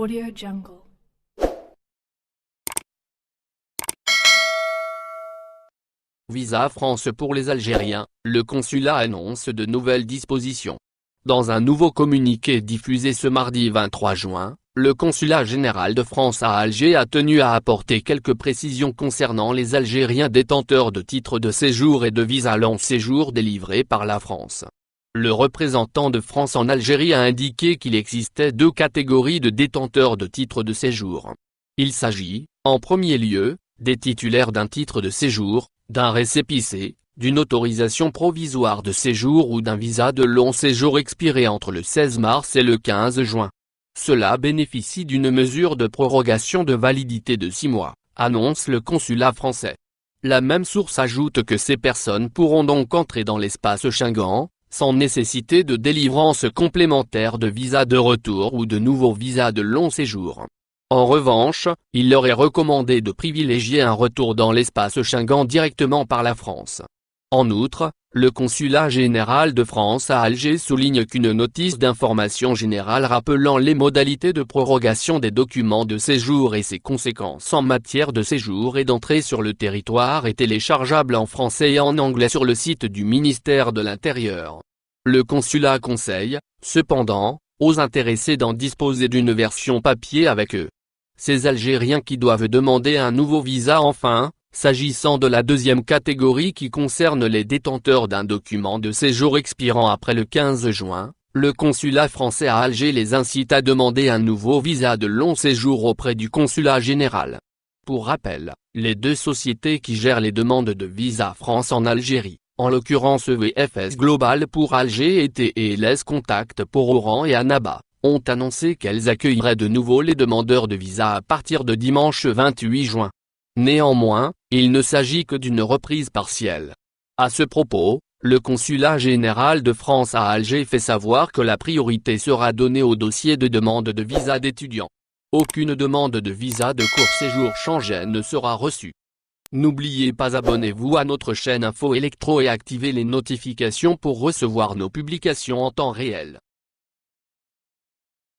AudioJungle. Visa France pour les Algériens, le consulat annonce de nouvelles dispositions. Dans un nouveau communiqué diffusé ce mardi 23 juin, le consulat général de France à Alger a tenu à apporter quelques précisions concernant les Algériens détenteurs de titres de séjour et de visa long séjour délivrés par la France. Le représentant de France en Algérie a indiqué qu'il existait deux catégories de détenteurs de titres de séjour. Il s'agit, en premier lieu, des titulaires d'un titre de séjour, d'un récépissé, d'une autorisation provisoire de séjour ou d'un visa de long séjour expiré entre le 16 mars et le 15 juin. Cela bénéficie d'une mesure de prorogation de validité de 6 mois, annonce le consulat français. La même source ajoute que ces personnes pourront donc entrer dans l'espace Schengen, sans nécessité de délivrance complémentaire de visa de retour ou de nouveaux visas de long séjour. En revanche, il leur est recommandé de privilégier un retour dans l'espace Schengen directement par la France. En outre, le consulat général de France à Alger souligne qu'une notice d'information générale rappelant les modalités de prorogation des documents de séjour et ses conséquences en matière de séjour et d'entrée sur le territoire est téléchargeable en français et en anglais sur le site du ministère de l'Intérieur. Le consulat conseille, cependant, aux intéressés d'en disposer d'une version papier avec eux. Ces Algériens qui doivent demander un nouveau visa enfin, s'agissant de la deuxième catégorie qui concerne les détenteurs d'un document de séjour expirant après le 15 juin, le consulat français à Alger les incite à demander un nouveau visa de long séjour auprès du consulat général. Pour rappel, les deux sociétés qui gèrent les demandes de visa France en Algérie, en l'occurrence VFS Global pour Alger et TLS Contact pour Oran et Annaba, ont annoncé qu'elles accueilleraient de nouveau les demandeurs de visa à partir de dimanche 28 juin. Néanmoins, il ne s'agit que d'une reprise partielle. À ce propos, le consulat général de France à Alger fait savoir que la priorité sera donnée aux dossiers de demande de visa d'étudiants. Aucune demande de visa de court séjour Schengen ne sera reçue. N'oubliez pas abonnez-vous à notre chaîne Info Électro et activez les notifications pour recevoir nos publications en temps réel.